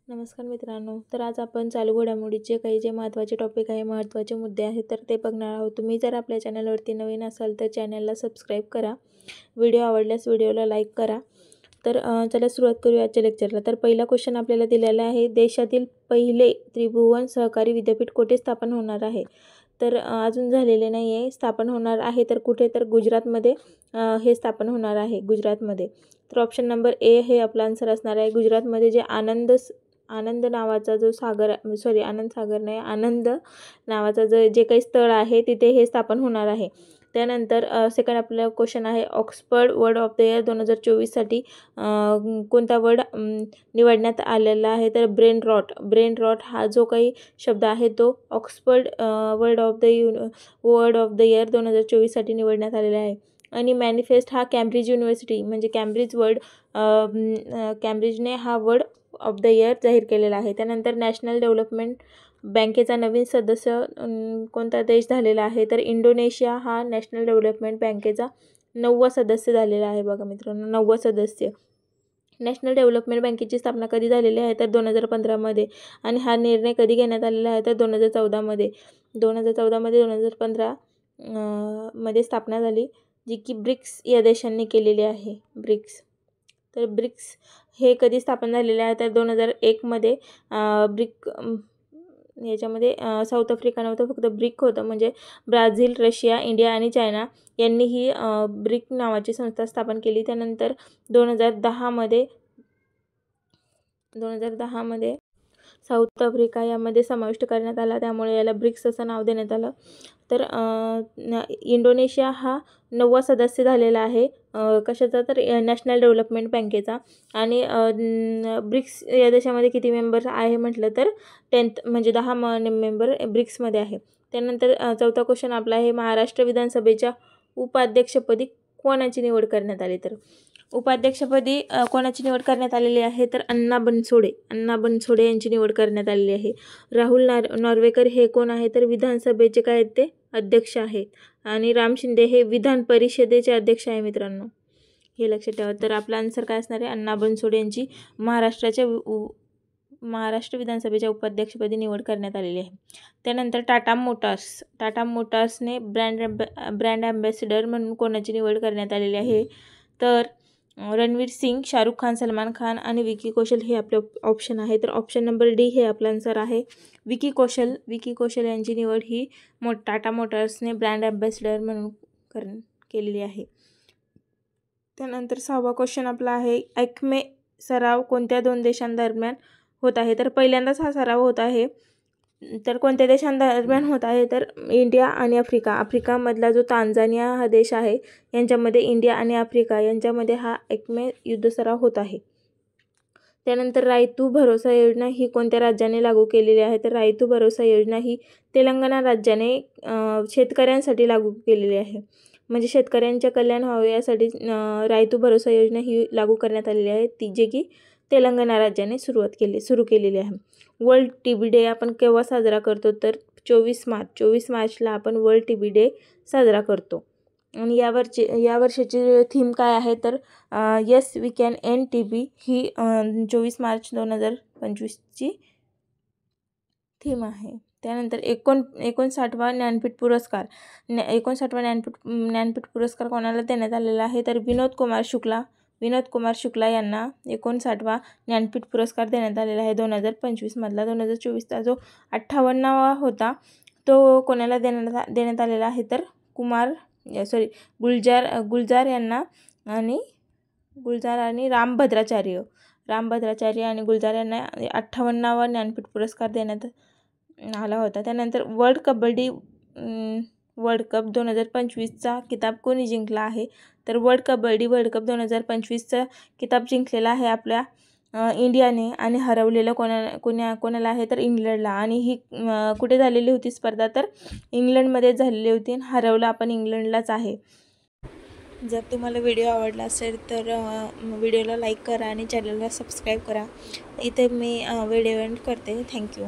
नमस्कार मित्रांनो, तर आज आपण चालू घडामोडीचे काही जे महत्त्वाचे टॉपिक आहे, महत्त्वाचे मुद्दे आहेत तर ते बघणार आहोत। तुम्ही जर आपल्या चॅनलवरती नवीन असाल तर चॅनलला सबस्क्राईब करा, व्हिडिओ आवडल्यास व्हिडिओला लाईक करा। तर चला सुरुवात करूया आजच्या लेक्चरला। तर पहिला क्वेश्चन आपल्याला दिलेला आहे, देशातील पहिले त्रिभुवन सहकारी विद्यापीठ कुठे स्थापन होणार आहे? तर अजून झालेले नाही आहे, स्थापन होणार आहे तर कुठे, तर गुजरातमध्ये हे स्थापन होणार आहे, गुजरातमध्ये। तर ऑप्शन नंबर ए हे आपला आन्सर असणार आहे। गुजरातमध्ये जे आनंद नावाचा जो आनंद नावाचा जे काही स्थळ आहे तिथे हे स्थापन होणार आहे। त्यानंतर सेकंड आपला क्वेश्चन आहे, Oxford word of the year 2024साठी कोणता वर्ड निवडण्यात आलेला आहे? तर ब्रेन रॉट हा जो काही शब्द आहे तो Oxford word of the year 2024साठी निवडण्यात आलेला आहे। आणि मॅनिफेस्ट हा कॅम्ब्रिज युनिव्हर्सिटी म्हणजे कॅम्ब्रिजने हा वर्ड ऑफ द इयर जाहीर केलेला आहे। त्यानंतर नॅशनल डेव्हलपमेंट बँकेचा नवीन सदस्य कोणता देश झालेला आहे? तर इंडोनेशिया हा नॅशनल डेव्हलपमेंट बँकेचा 9वा सदस्य झालेला आहे। बघा मित्रांनो, 9वा सदस्य। नॅशनल डेव्हलपमेंट बँकेची स्थापना कधी झालेली आहे? तर 2015मध्ये। आणि हा निर्णय कधी घेण्यात आलेला आहे? तर 2014मध्ये 2015 मध्ये स्थापना झाली, जी की ब्रिक्स या देशांनी केलेली आहे, ब्रिक्स। तर ब्रिक्स हे कधी स्थापन झालेले आहे? तर 2001मध्ये। याच्यामध्ये साऊथ आफ्रिका नव्हतं, फक्त ब्रिक होतं, म्हणजे ब्राझील, रशिया, इंडिया आणि चायना यांनी ही ब्रिक नावाची संस्था स्थापन केली। त्यानंतर 2010मध्ये साऊथ आफ्रिका यामध्ये समाविष्ट करण्यात आला, त्यामुळे याला ब्रिक्स असं नाव देण्यात आलं। तर इंडोनेशिया हा 9वा सदस्य झालेला आहे, कशाचा? तर नॅशनल डेव्हलपमेंट बँकेचा। आणि ब्रिक्स या देशामध्ये किती मेंबर्स आहे म्हटलं तर 10th म्हणजे 10 मेंबर ब्रिक्समध्ये आहे। त्यानंतर चौथा क्वेश्चन आपला आहे, महाराष्ट्र विधानसभेच्या उपाध्यक्षपदी कोणाची निवड करण्यात आली? तर उपाध्यक्षपदी कोणाची निवड करण्यात आलेली आहे? तर अण्णा बनसोडे यांची निवड करण्यात आलेली आहे। राहुल नॉर्वेकर हे कोण आहे? तर विधानसभेचे काय आहेत ते? अध्यक्ष आहेत। आणि राम शिंदे हे विधान परिषदेचे अध्यक्ष आहे मित्रांनो, हे लक्षात ठेवा। तर आपला आन्सर काय असणार आहे? अण्णा बनसोडे यांची महाराष्ट्र विधानसभेच्या उपाध्यक्षपदी निवड करण्यात आलेली आहे। त्यानंतर टाटा मोटार्सने ब्रँड ॲम्बॅसिडर म्हणून कोणाची निवड करण्यात आलेली आहे? तर रणवीर सिंग, शाहरुख खान, सलमान खान आणि विकी कौशल हे आपले ऑप्शन आहे। तर ऑप्शन नंबर डी हे आपला आन्सर आहे। विकी कौशल यांची निवड ही टाटा मोटार्सने ब्रँड ॲम्बॅसिडर म्हणून केलेली आहे। त्यानंतर 6वा क्वेश्चन आपला आहे, ऐक्मे सराव कोणत्या 2 देशांदरम्यान होत आहे? तर पहिल्यांदाच हा सराव होत आहे, तर कोणत्या देशांदरम्यान होत आहे? तर इंडिया आणि आफ्रिकामधला जो तांझानिया हा देश आहे यांच्यामध्ये, इंडिया आणि आफ्रिका यांच्यामध्ये हा ऐक्मे युद्ध सराव होत आहे। त्यानंतर रायतू भरोसा योजना ही कोणत्या राज्याने लागू केलेली आहे? तर रायतू भरोसा योजना ही तेलंगणा राज्याने शेतकऱ्यांसाठी लागू केलेली आहे, म्हणजे शेतकऱ्यांचे कल्याण व्हावे यासाठी रायतू भरोसा योजना ही लागू करण्यात आलेली आहे, ती जे की तेलंगणा राज्याने सुरू केलेली आहे। वर्ल्ड टीबी डे आपण केव्हा साजरा करतो? तर 24 मार्चला आपण वर्ल्ड टीबी डे साजरा करतो। आणि या वर्षाची थीम काय आहे? तर yes we can end TB ही 24 मार्च 2025ची थीम आहे। त्यानंतर 59वा ज्ञानपीठ पुरस्कार कोणाला देण्यात आलेला आहे? तर विनोद कुमार शुक्ला यांना 59वा ज्ञानपीठ पुरस्कार देण्यात आलेला आहे 2025 मधला। 2024चा जो 58वा होता तो कोणाला देण्यात आलेला आहे? तर गुलजार यांना आणि रामभद्राचार्य आणि गुलजार यांना 58वा ज्ञानपीठ पुरस्कार देण्यात आला होता। त्यानंतर वर्ल्ड कप 2025चा किताब कोणी जिंकला आहे? तर वर्ल्ड कप 2025चा किताब जिंकलेला आहे आपल्या इंडियाने, आणि हरवलेलं कोणाला आहे? तर इंग्लंडला। आणि ही कुठे झालेली होती स्पर्धा? तर इंग्लंडमध्ये झालेली होती, हरवलं आपण इंग्लंडलाच आहे। जर तुम्हाला व्हिडिओ आवडला असेल तर व्हिडिओला लाईक करा आणि चॅनलला सबस्क्राईब करा। इथे मी व्हिडिओ एंड करते। थँक्यू।